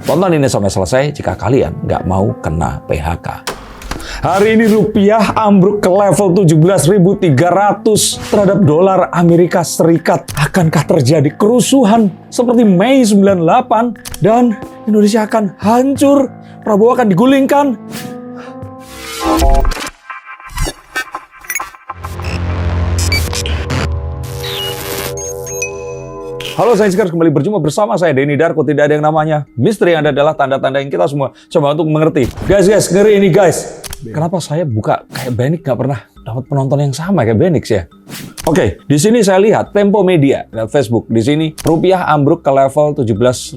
Tonton ini sampai selesai jika kalian nggak mau kena PHK. Hari ini rupiah ambruk ke level 17.300 terhadap dolar Amerika Serikat. Akankah terjadi kerusuhan seperti Mei 98 dan Indonesia akan hancur? Prabowo akan digulingkan? Halo Sciencekers, kembali berjumpa bersama saya Denny Darko. Tidak ada yang namanya misteri, yang ada adalah tanda-tanda yang kita semua coba untuk mengerti. Guys, ngeri ini guys. Kenapa saya buka kayak Benix nggak pernah dapat penonton yang sama kayak Benix ya? Oke, di sini saya lihat Tempo Media dan Facebook. Di sini rupiah ambruk ke level 17.300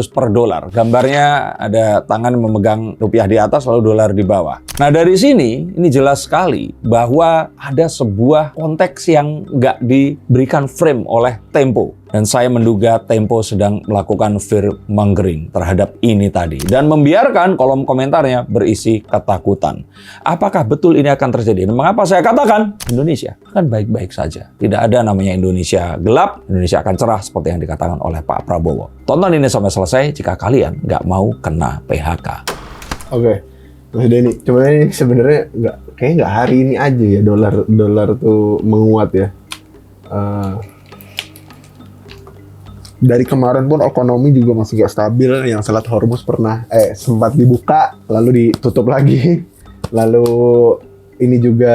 per dolar. Gambarnya ada tangan memegang rupiah di atas lalu dolar di bawah. Nah dari sini ini jelas sekali bahwa ada sebuah konteks yang nggak diberikan frame oleh Tempo. Dan saya menduga Tempo sedang melakukan fear-mongering terhadap ini tadi. Dan membiarkan kolom komentarnya berisi ketakutan. Apakah betul ini akan terjadi? Dan mengapa saya katakan Indonesia akan baik-baik saja. Tidak ada namanya Indonesia gelap, Indonesia akan cerah seperti yang dikatakan oleh Pak Prabowo. Tonton ini sampai selesai jika kalian nggak mau kena PHK. Oke, Mas Denny, cuman ini sebenarnya kayaknya nggak hari ini aja ya dolar tuh menguat ya. Dari kemarin pun ekonomi juga masih gak stabil. Yang Selat Hormuz pernah sempat dibuka lalu ditutup lagi. Lalu ini juga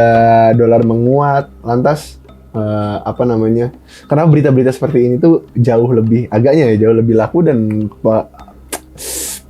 dolar menguat. Lantas karena berita-berita seperti ini tuh jauh lebih laku dan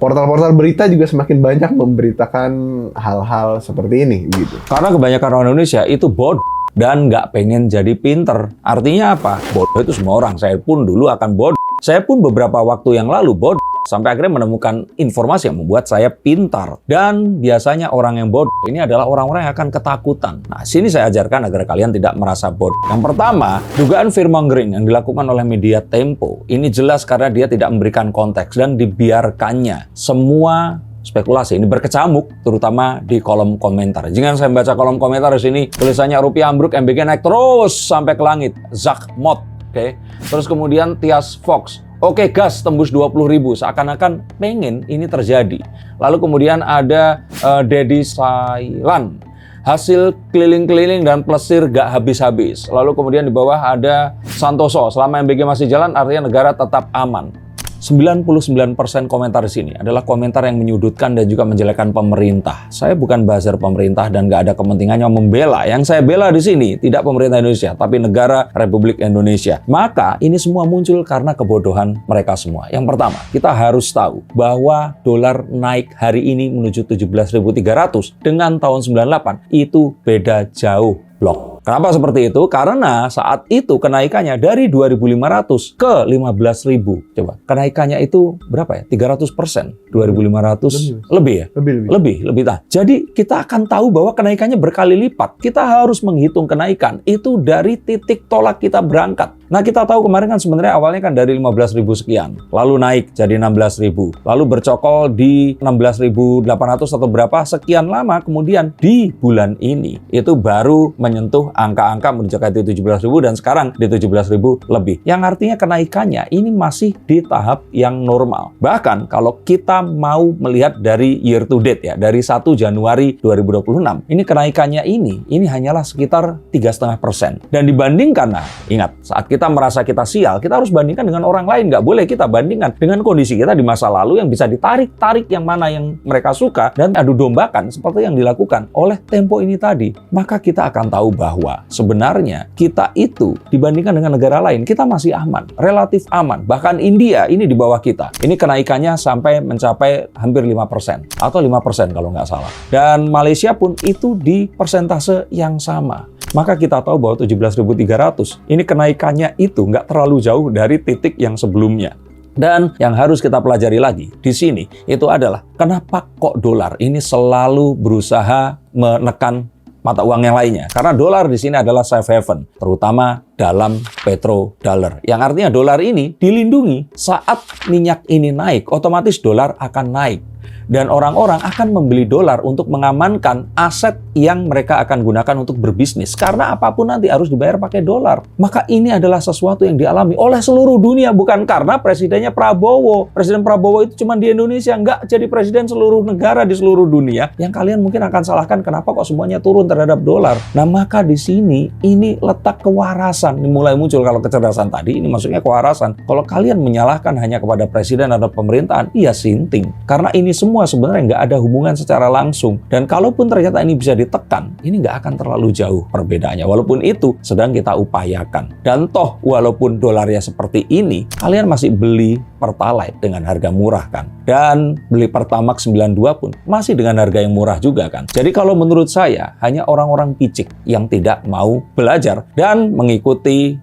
portal-portal berita juga semakin banyak memberitakan hal-hal seperti ini gitu. Karena kebanyakan orang Indonesia itu bodoh dan nggak pengen jadi pinter. Artinya apa? Bodoh itu semua orang. Saya pun dulu akan bodoh. Saya pun beberapa waktu yang lalu bodoh. Sampai akhirnya menemukan informasi yang membuat saya pintar. Dan biasanya orang yang bodoh ini adalah orang-orang yang akan ketakutan. Nah, sini saya ajarkan agar kalian tidak merasa bodoh. Yang pertama, dugaan fear-mongering yang dilakukan oleh media Tempo. Ini jelas karena dia tidak memberikan konteks dan dibiarkannya semua spekulasi ini berkecamuk, terutama di kolom komentar. Jangan saya baca kolom komentar di sini, tulisannya rupiah ambruk, MBG naik terus sampai ke langit. Zak Mod, oke. Terus kemudian Tias Fox, oke gas tembus 20.000, seakan-akan pengen ini terjadi. Lalu kemudian ada Dedi Sailan, hasil keliling-keliling dan plesir gak habis-habis. Lalu kemudian di bawah ada Santoso, selama MBG masih jalan artinya negara tetap aman. 99% komentar di sini adalah komentar yang menyudutkan dan juga menjelekkan pemerintah. Saya bukan buzzer pemerintah dan nggak ada kepentingannya membela. Yang saya bela di sini tidak pemerintah Indonesia, tapi negara Republik Indonesia. Maka ini semua muncul karena kebodohan mereka semua. Yang pertama, kita harus tahu bahwa dolar naik hari ini menuju 17.300 dengan tahun 98 itu beda jauh. Blok. Kenapa seperti itu? Karena saat itu kenaikannya dari 2.500 ke 15.000. Coba, kenaikannya itu berapa ya? 300%. 2.500 lebih ya? Lebih. Nah, jadi kita akan tahu bahwa kenaikannya berkali lipat. Kita harus menghitung kenaikan itu dari titik tolak kita berangkat. Nah, kita tahu kemarin kan sebenarnya awalnya kan dari 15.000 sekian. Lalu naik jadi 16.000. Lalu bercokol di 16.800 atau berapa sekian lama. Kemudian di bulan ini itu baru menyentuh angka-angka mencapai 17.000 dan sekarang di 17.000 lebih. Yang artinya kenaikannya ini masih di tahap yang normal. Bahkan kalau kita mau melihat dari year to date ya, dari 1 Januari 2026, ini kenaikannya ini hanyalah sekitar 3,5%. Dan dibandingkan, nah ingat, saat kita merasa kita sial, kita harus bandingkan dengan orang lain. Nggak boleh kita bandingkan dengan kondisi kita di masa lalu yang bisa ditarik-tarik yang mana yang mereka suka dan adu dombakan seperti yang dilakukan oleh Tempo ini tadi. Maka kita akan tahu bahwa sebenarnya kita itu dibandingkan dengan negara lain, kita masih aman, relatif aman. Bahkan India ini di bawah kita. Ini kenaikannya sampai mencapai hampir 5% atau 5% kalau nggak salah. Dan Malaysia pun itu di persentase yang sama. Maka kita tahu bahwa 17.300 ini kenaikannya itu nggak terlalu jauh dari titik yang sebelumnya. Dan yang harus kita pelajari lagi di sini itu adalah kenapa kok dolar ini selalu berusaha menekan mata uang yang lainnya. Karena dolar di sini adalah safe haven, terutama dalam petrodollar. Yang artinya dolar ini dilindungi saat minyak ini naik, otomatis dolar akan naik. Dan orang-orang akan membeli dolar untuk mengamankan aset yang mereka akan gunakan untuk berbisnis. Karena apapun nanti harus dibayar pakai dolar. Maka ini adalah sesuatu yang dialami oleh seluruh dunia. Bukan karena presidennya Prabowo. Presiden Prabowo itu cuma di Indonesia. Nggak, jadi presiden seluruh negara di seluruh dunia. Yang kalian mungkin akan salahkan kenapa kok semuanya turun terhadap dolar. Nah, maka di sini ini letak kewarasan. Ini mulai muncul kalau kecerdasan tadi. Ini maksudnya kewarasan. Kalau kalian menyalahkan hanya kepada presiden atau pemerintahan, iya sinting. Karena ini semua sebenarnya nggak ada hubungan secara langsung. Dan kalaupun ternyata ini bisa ditekan, ini nggak akan terlalu jauh perbedaannya. Walaupun itu sedang kita upayakan. Dan toh, walaupun dolarnya seperti ini, kalian masih beli Pertalite dengan harga murah kan. Dan beli Pertamax 92 pun masih dengan harga yang murah juga kan. Jadi kalau menurut saya, hanya orang-orang picik yang tidak mau belajar dan mengikuti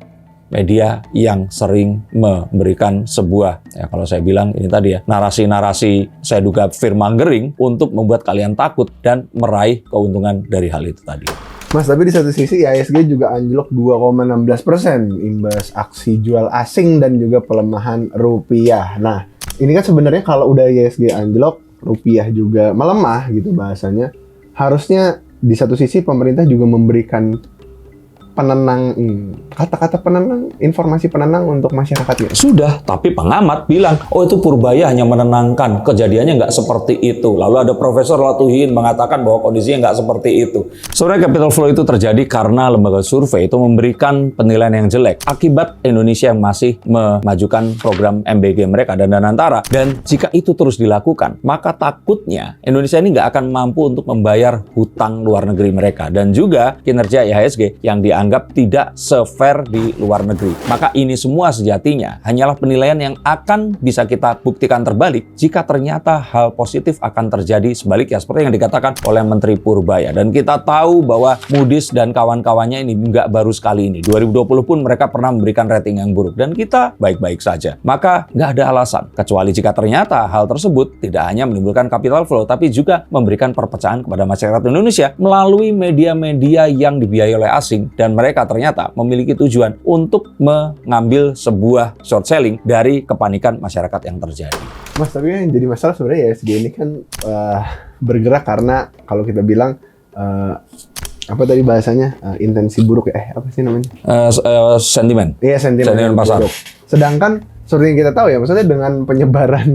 media yang sering memberikan sebuah, ya kalau saya bilang ini tadi ya, narasi-narasi saya duga fearmongering untuk membuat kalian takut dan meraih keuntungan dari hal itu tadi. Mas, tapi di satu sisi IHSG juga anjlok 2,16% imbas aksi jual asing dan juga pelemahan rupiah. Nah, ini kan sebenarnya kalau udah IHSG anjlok, rupiah juga melemah gitu bahasanya. Harusnya di satu sisi pemerintah juga memberikan penenang, kata-kata penenang, informasi penenang untuk masyarakatnya. Sudah, tapi pengamat bilang, oh itu Purbaya hanya menenangkan, kejadiannya nggak seperti itu. Lalu ada Profesor Latuhin mengatakan bahwa kondisinya nggak seperti itu. Sebenarnya capital flow itu terjadi karena lembaga survei itu memberikan penilaian yang jelek akibat Indonesia yang masih memajukan program MBG mereka dan Danantara. Dan jika itu terus dilakukan, maka takutnya Indonesia ini nggak akan mampu untuk membayar hutang luar negeri mereka. Dan juga kinerja IHSG yang dianggap tidak se-fair di luar negeri. Maka ini semua sejatinya hanyalah penilaian yang akan bisa kita buktikan terbalik jika ternyata hal positif akan terjadi sebaliknya seperti yang dikatakan oleh Menteri Purbaya. Dan kita tahu bahwa Moody's dan kawan-kawannya ini nggak baru sekali ini. 2020 pun mereka pernah memberikan rating yang buruk dan kita baik-baik saja. Maka nggak ada alasan kecuali jika ternyata hal tersebut tidak hanya menimbulkan capital flow tapi juga memberikan perpecahan kepada masyarakat Indonesia melalui media-media yang dibiayai oleh asing dan mereka ternyata memiliki tujuan untuk mengambil sebuah short selling dari kepanikan masyarakat yang terjadi. Mas, tapi yang jadi masalah sebenarnya IHSG ini kan bergerak karena kalau kita bilang apa tadi bahasanya intensi buruk ya? Apa sih namanya? Sentimen. Iya, sentimen pasar. buruk. Sedangkan seperti yang kita tahu ya, maksudnya dengan penyebaran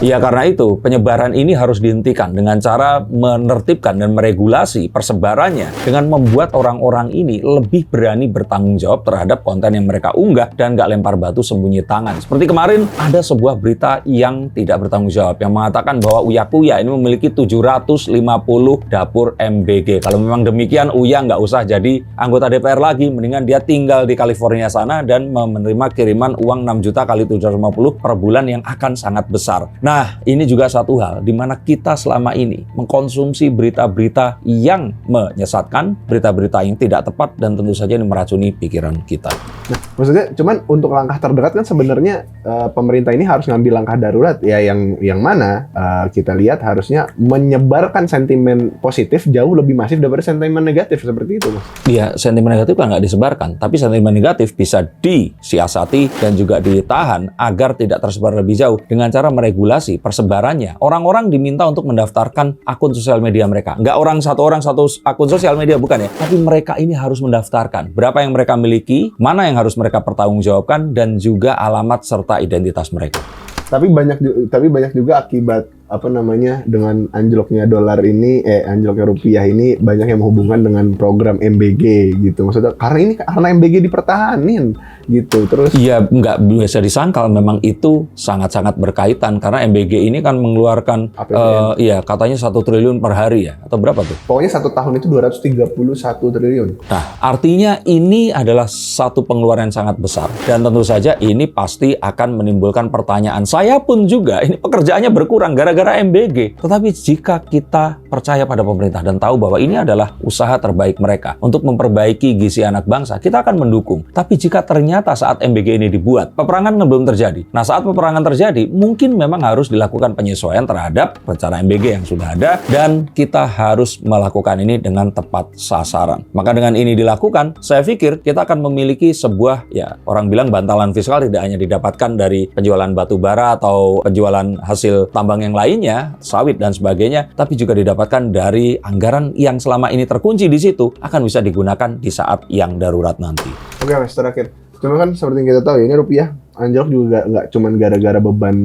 Iya, karena itu penyebaran ini harus dihentikan dengan cara menertibkan dan meregulasi persebarannya dengan membuat orang-orang ini lebih berani bertanggung jawab terhadap konten yang mereka unggah dan nggak lempar batu sembunyi tangan. Seperti kemarin ada sebuah berita yang tidak bertanggung jawab yang mengatakan bahwa Uya Kuya ini memiliki 750 dapur MBG. Kalau memang demikian, Uya nggak usah jadi anggota DPR lagi, mendingan dia tinggal di California sana dan menerima kiriman uang 6 juta kali 750 per bulan yang akan sangat besar. Nah, ini juga satu hal di mana kita selama ini mengkonsumsi berita-berita yang menyesatkan, berita-berita yang tidak tepat dan tentu saja ini meracuni pikiran kita. Nah, maksudnya cuman untuk langkah terdekat kan sebenarnya pemerintah ini harus ngambil langkah darurat ya yang mana kita lihat harusnya menyebarkan sentimen positif jauh lebih masif daripada sentimen negatif seperti itu, Mas. Iya, sentimen negatif kan nggak disebarkan, tapi sentimen negatif bisa disiasati dan juga ditahan agar tidak tersebar lebih jauh dengan cara meregulasi persebarannya. Orang-orang diminta untuk mendaftarkan akun sosial media mereka. Nggak satu orang satu akun sosial media, bukan ya. Tapi mereka ini harus mendaftarkan berapa yang mereka miliki, mana yang harus mereka pertanggungjawabkan, dan juga alamat serta identitas mereka. Tapi banyak juga akibat dengan anjloknya dolar ini, anjloknya rupiah ini banyak yang menghubungkan dengan program MBG gitu. Maksudnya karena MBG dipertahanin gitu. Terus iya, nggak bisa disangkal, memang itu sangat-sangat berkaitan karena MBG ini kan mengeluarkan katanya 1 triliun per hari ya, atau berapa tuh? Pokoknya 1 tahun itu 231 triliun. Nah, artinya ini adalah satu pengeluaran yang sangat besar dan tentu saja ini pasti akan menimbulkan pertanyaan. Saya pun juga ini pekerjaannya berkurang gara-gara MBG. Tetapi jika kita percaya pada pemerintah dan tahu bahwa ini adalah usaha terbaik mereka untuk memperbaiki gizi anak bangsa, kita akan mendukung. Tapi jika ternyata saat MBG ini dibuat, peperangan belum terjadi. Nah, saat peperangan terjadi, mungkin memang harus dilakukan penyesuaian terhadap rencana MBG yang sudah ada dan kita harus melakukan ini dengan tepat sasaran. Maka dengan ini dilakukan, saya pikir kita akan memiliki sebuah, ya orang bilang bantalan fiskal tidak hanya didapatkan dari penjualan batu bara atau penjualan hasil tambang yang lain, lainnya, sawit dan sebagainya, tapi juga didapatkan dari anggaran yang selama ini terkunci di situ, akan bisa digunakan di saat yang darurat nanti. Oke Mas, terakhir. Cuma kan seperti yang kita tahu ya, ini rupiah anjlok juga nggak cuman gara-gara beban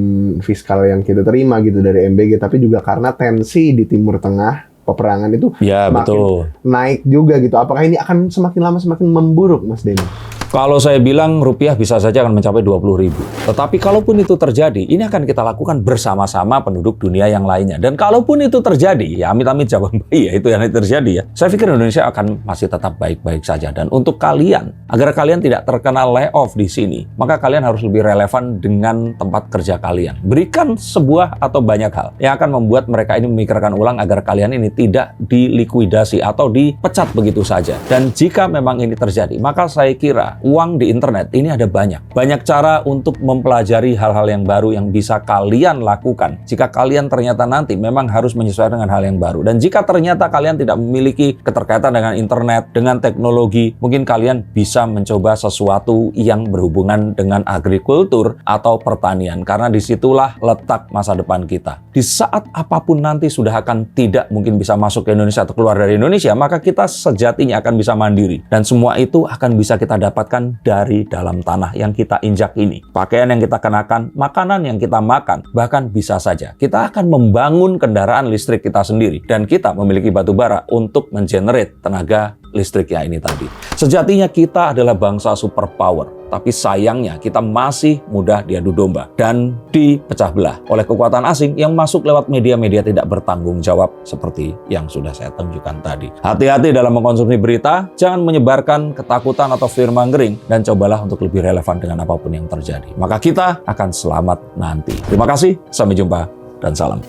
fiskal yang kita terima gitu dari MBG, tapi juga karena tensi di Timur Tengah, peperangan itu Ya, semakin betul. naik juga gitu. Apakah ini akan semakin lama semakin memburuk, Mas Denny? Kalau saya bilang rupiah bisa saja akan mencapai 20.000. Tetapi kalaupun itu terjadi, ini akan kita lakukan bersama-sama penduduk dunia yang lainnya. Dan kalaupun itu terjadi, ya amit-amit jawaban bayi ya, itu yang terjadi ya. Saya pikir Indonesia akan masih tetap baik-baik saja. Dan untuk kalian, agar kalian tidak terkena layoff di sini, maka kalian harus lebih relevan dengan tempat kerja kalian. Berikan sebuah atau banyak hal yang akan membuat mereka ini memikirkan ulang agar kalian ini tidak dilikuidasi atau dipecat begitu saja. Dan jika memang ini terjadi, maka saya kira uang di internet ini ada banyak. Banyak cara untuk mempelajari hal-hal yang baru yang bisa kalian lakukan. Jika kalian ternyata nanti memang harus menyesuaikan dengan hal yang baru. Dan jika ternyata kalian tidak memiliki keterkaitan dengan internet, dengan teknologi, mungkin kalian bisa mencoba sesuatu yang berhubungan dengan agrikultur atau pertanian. Karena disitulah letak masa depan kita. Di saat apapun nanti sudah akan tidak mungkin bisa masuk ke Indonesia atau keluar dari Indonesia, maka kita sejatinya akan bisa mandiri. Dan semua itu akan bisa kita dapatkan dari dalam tanah yang kita injak ini. Pakaian yang kita kenakan, makanan yang kita makan, bahkan bisa saja kita akan membangun kendaraan listrik kita sendiri. Dan kita memiliki batu bara untuk mengenerate tenaga listriknya ini tadi. Sejatinya kita adalah bangsa superpower. Tapi sayangnya kita masih mudah diadu domba dan dipecah belah oleh kekuatan asing yang masuk lewat media-media tidak bertanggung jawab seperti yang sudah saya tunjukkan tadi. Hati-hati dalam mengkonsumsi berita, jangan menyebarkan ketakutan atau fear-mongering, dan cobalah untuk lebih relevan dengan apapun yang terjadi. Maka kita akan selamat nanti. Terima kasih, sampai jumpa, dan salam.